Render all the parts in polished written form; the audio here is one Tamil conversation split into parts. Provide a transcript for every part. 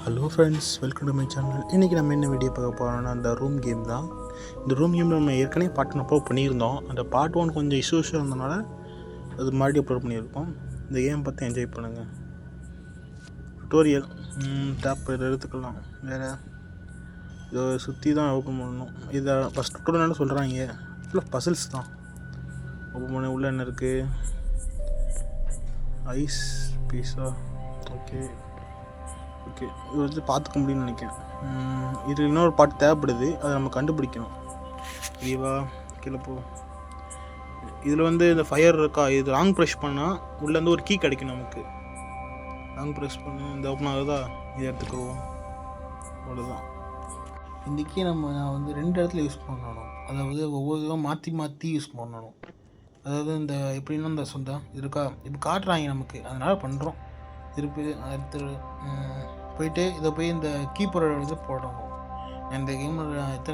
Hello friends, welcome to my channel. இன்றைக்கி நம்ம என்ன வீடியோ பார்க்க போகிறோம்னா அந்த ரூம் கேம் தான். இந்த ரூம் கேம் நம்ம ஏற்கனவே பார்ட் அப்லோட் பண்ணியிருந்தோம். அந்த பார்ட் 1 கொஞ்சம் இஷ்யூஸ் இருந்தனால அது மறுபடியும் அப்லோட் பண்ணியிருக்கோம். இந்த கேம் பார்த்து என்ஜாய் பண்ணுங்கள். டுட்டோரியல் டேப் இதை எடுத்துக்கலாம். வேறு இதை சுற்றி தான் ஓப்பன் பண்ணணும். இதை ஃபஸ்ட் டுட்டோரியல்னு சொல்கிறாங்க. ஃபுல்லாக பசில்ஸ் தான். ஓப்பன் பண்ண உள்ளே என்ன இருக்குது? ஐஸ் பீஸா. ஓகே, இது வந்து பார்த்துக்க முடியும்னு நினைக்கிறேன். இது இன்னொரு பாட்டு தேவைப்படுது, அதை நம்ம கண்டுபிடிக்கணும். இதுவா கீழே போ. இதில் வந்து இந்த ஃபயர் இருக்கா, இது லாங் ப்ரெஷ் பண்ணால் உள்ளேருந்து ஒரு கீ கிடைக்கும் நமக்கு. லாங் ப்ரெஷ் பண்ணி இந்த ஓப்பன் ஆகுதா, இதை எடுத்துக்குவோம். அவ்வளோதான். இந்த கீ நான் வந்து 2 இடத்துல யூஸ் பண்ணணும். அதாவது ஒவ்வொரு இதுவும் மாற்றி யூஸ் பண்ணணும். அதாவது இந்த எப்படின்னா இந்த சொந்தம் இருக்கா, இப்போ காட்டுறாங்க நமக்கு, அதனால் பண்ணுறோம். திருப்பி அடுத்து போயிட்டு இதை போய் இந்த கீப்பரோட இது போடணும். நான் இந்த கேமில்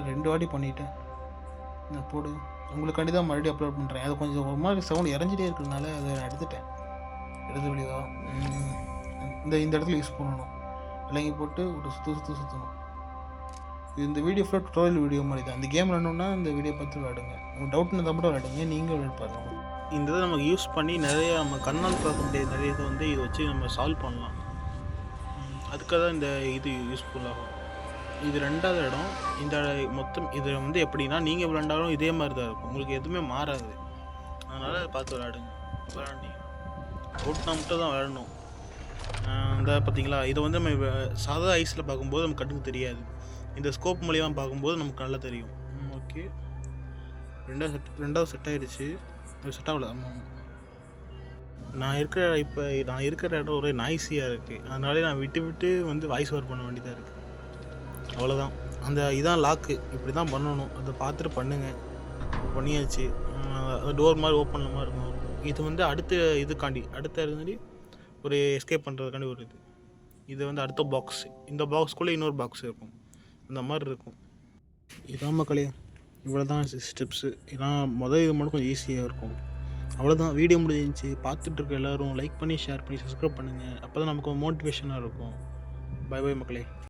2 வாட்டி பண்ணிவிட்டேன். நான் போடு உங்களுக்காண்டி தான் மறுபடியும் அப்லோட் பண்ணுறேன். அது கொஞ்சம் ஒரு மாதிரி சவுண்ட் இறஞ்சிட்டே இருக்கிறதுனால அதை நான் எடுத்துட்டேன். எடுத்து வெளியவா இந்த இடத்துல யூஸ் பண்ணணும். விலங்கி போட்டு ஒரு சுற்றணும். இந்த வீடியோ ஃபுல்லாக டுட்டோரியல் வீடியோ மாதிரி தான். இந்த கேம் விளாடணுன்னா இந்த வீடியோ பார்த்து விளாடுங்க. உங்களுக்கு டவுட்னு இருந்தால் மட்டும் விளாடுங்க, நீங்கள் விளையாட பாருங்க. இந்த இதை நமக்கு யூஸ் பண்ணி நிறைய நம்ம கண்ணால் பார்க்க முடியாது நிறைய இதை வந்து இதை வச்சு நம்ம சால்வ் பண்ணலாம். அதுக்காக தான் இந்த இது யூஸ்ஃபுல்லாகும். இது 2வது இடம். இந்த மொத்தம் இது வந்து எப்படின்னா நீங்கள் விளாண்டாலும் இதே மாதிரி தான் இருக்கும், உங்களுக்கு எதுவுமே மாறாது. அதனால் பார்த்து விளாடுங்க. விளாண்டி அவுட்னா மட்டும் தான் விளாடணும். இந்த பார்த்தீங்களா, இதை வந்து நம்ம சாதா ஐஸில் பார்க்கும்போது நமக்கு கண்ணுக்கு தெரியாது. இந்த ஸ்கோப் மூலியமாக பார்க்கும்போது நமக்கு நல்லா தெரியும். ஓகே, 2வது செட் ஆகிடுச்சு. செட் ஆகல. நான் இருக்கிற இடம் ஒரே நாய்ஸியாக இருக்குது. அதனாலே நான் விட்டு வந்து வாய்ஸ் ஓவர் பண்ண வேண்டியதாக இருக்குது. அவ்வளோதான். இதான் லாக்கு, இப்படி தான் பண்ணணும். அதை பார்த்துட்டு பண்ணுங்கள். பண்ணியாச்சு. டோர் மாதிரி ஓப்பன் மாதிரி இருக்கும். இது வந்து அடுத்த இருந்தாடி ஒரு எஸ்கேப் பண்ணுறதுக்காண்டி ஒரு இது வந்து அடுத்த பாக்ஸ். இந்த பாக்ஸ்குள்ளே இன்னொரு பாக்ஸ் இருக்கும், அந்த மாதிரி இருக்கும். இதான் மக்களே, இவ்வளோ தான் ஸ்டெப்ஸு. இதான் இது மட்டும் கொஞ்சம் ஈஸியாக இருக்கும். அவ்வளோதான். வீடியோ முடிஞ்சிச்சு. பார்த்துட்டு இருக்க எல்லோரும் லைக் பண்ணி, ஷேர் பண்ணி, சப்ஸ்கிரைப் பண்ணுங்கள். அப்போ தான் நமக்கு மோட்டிவேஷனாக இருக்கும். பை மக்களே.